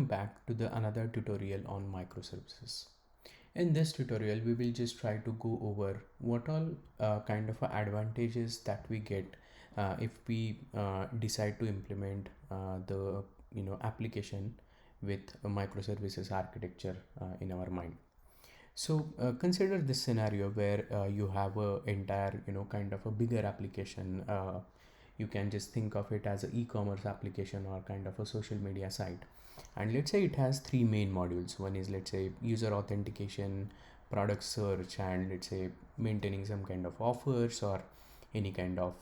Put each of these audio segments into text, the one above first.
back to the another tutorial on microservices. In this tutorial, we will just try to go over what all kind of advantages that we get if we decide to implement the application with a microservices architecture in our mind. So consider this scenario where you have a entire kind of a bigger application. You can just think of it as an e-commerce application or kind of a social media site, and let's say it has three main modules. One is, let's say, user authentication, product search, and let's say maintaining some kind of offers or any kind of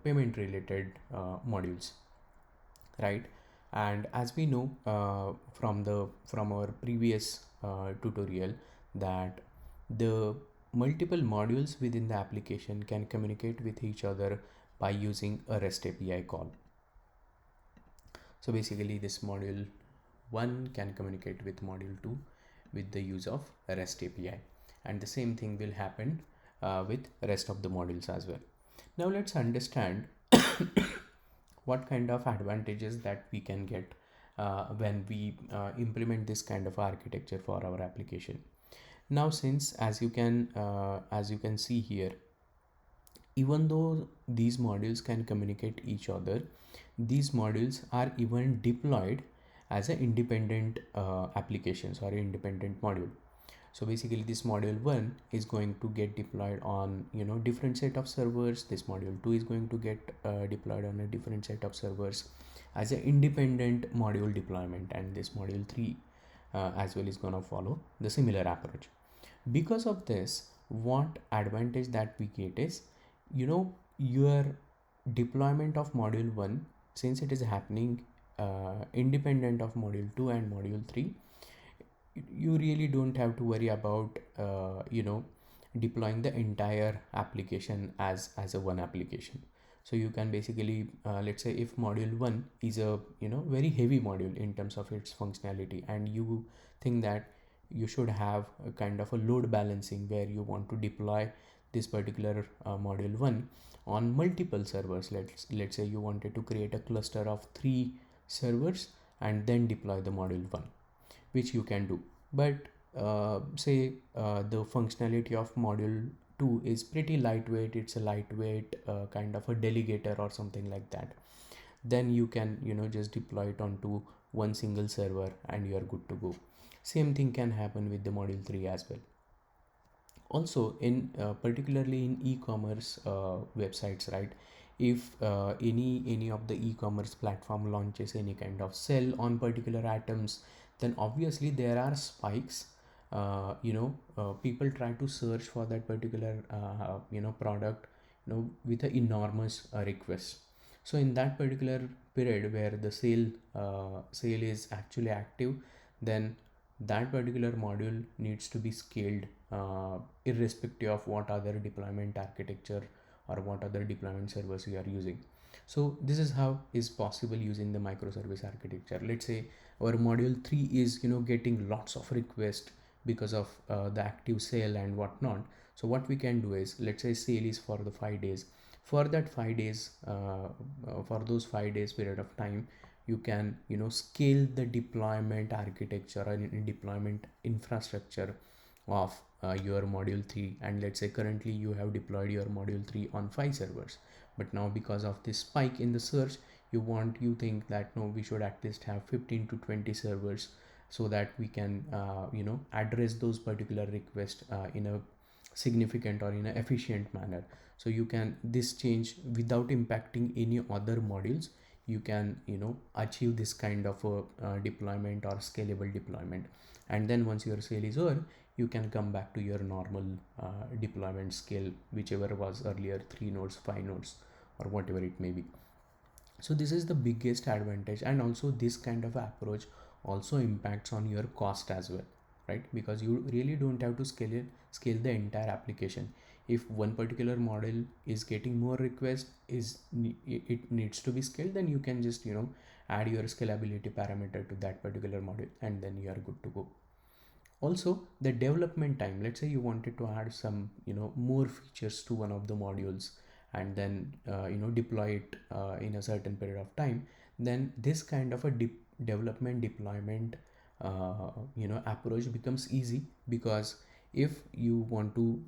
payment related modules, right? And as we know from our previous tutorial, that the multiple modules within the application can communicate with each other by using a REST API call. So basically this module 1 can communicate with module 2 with the use of REST API, and the same thing will happen with rest of the modules as well. Now let's understand what kind of advantages that we can get when we implement this kind of architecture for our application. Now, since as you can see here, even though these modules can communicate each other, these modules are even deployed as an independent applications or independent module. So basically this module 1 is going to get deployed on different set of servers. This module 2 is going to get deployed on a different set of servers as an independent module deployment, and this module 3 as well is going to follow the similar approach. Because of this, what advantage that we get is your deployment of module 1, since it is happening independent of module 2 and module 3, you really don't have to worry about deploying the entire application as a one application. So you can basically let's say if module 1 is a very heavy module in terms of its functionality, and you think that you should have a kind of a load balancing where you want to deploy this particular module 1 on multiple servers. Let's say you wanted to create a cluster of 3 servers and then deploy the module 1, which you can do. But say the functionality of module 2 is pretty lightweight, it's a lightweight kind of a delegator or something like that, then you can just deploy it onto one single server and you are good to go. Same thing can happen with the module 3 as well. Also in particularly in e-commerce websites, right? If any of the e-commerce platform launches any kind of sale on particular items, then obviously there are spikes. People try to search for that particular product with an enormous request. So in that particular period where the sale is actually active, then that particular module needs to be scaled irrespective of what other deployment architecture or what other deployment servers we are using. So this is how is possible using the microservice architecture. Let's say our module 3 is getting lots of requests because of the active sale and whatnot. So what we can do is, let's say sale is for the 5 days. For that 5 days, for those 5 days period of time, you can scale the deployment architecture and deployment infrastructure of your module 3. And let's say currently you have deployed your module 3 on 5 servers, but now because of this spike in the search, you think that no, we should at least have 15 to 20 servers, so that we can address those particular requests in a significant or in an efficient manner. So you can this change without impacting any other modules. You can achieve this kind of a deployment or scalable deployment, and then once your sale is over, you can come back to your normal deployment scale, whichever was earlier, 3 nodes, 5 nodes, or whatever it may be. So this is the biggest advantage, and also this kind of approach also impacts on your cost as well, right? Because you really don't have to scale the entire application. If one particular model is getting more requests, it needs to be scaled, then you can just add your scalability parameter to that particular model, and then you are good to go. Also the development time, let's say you wanted to add some more features to one of the modules, and then deploy it in a certain period of time, then this kind of a development deployment approach becomes easy, because if you want to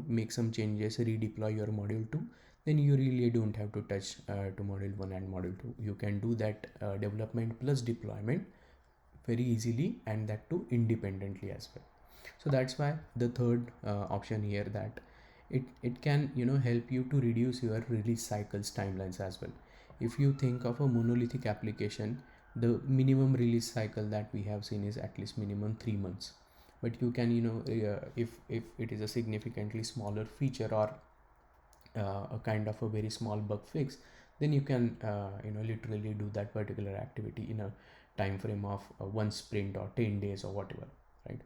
make some changes, redeploy your module 2, then you really don't have to touch to module 1 and module 2. You can do that development plus deployment very easily, and that too independently as well. So that's why the third option here, that it can help you to reduce your release cycles timelines as well. If you think of a monolithic application, the minimum release cycle that we have seen is at least minimum 3 months. But you can if it is a significantly smaller feature, or a kind of a very small bug fix, then you can literally do that particular activity in a time frame of one sprint or 10 days or whatever, right?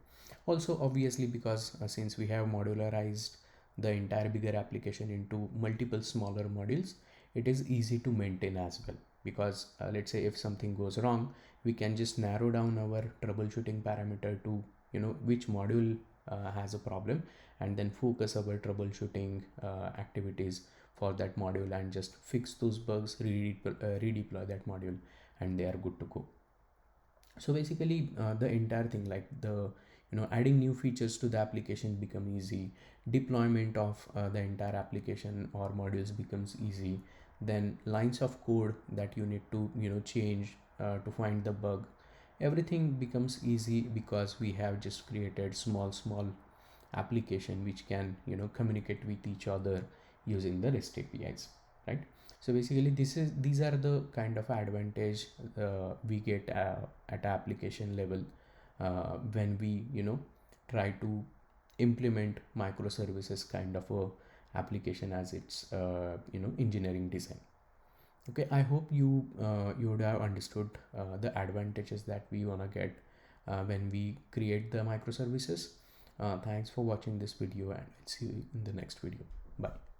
Also, obviously, because since we have modularized the entire bigger application into multiple smaller modules, it is easy to maintain as well. Because let's say if something goes wrong, we can just narrow down our troubleshooting parameter to which module has a problem, and then focus our troubleshooting activities for that module, and just fix those bugs, redeploy that module, and they are good to go. So basically the entire thing, like the adding new features to the application become easy, deployment of the entire application or modules becomes easy, then lines of code that you need to change to find the bug, everything becomes easy, because we have just created small application which can communicate with each other using the REST APIs, right? So basically these are the kind of advantage we get at application level when we try to implement microservices kind of a application as its engineering design. Okay, I hope you would have understood the advantages that we want to get when we create the microservices. Thanks for watching this video, and I'll see you in the next video. Bye.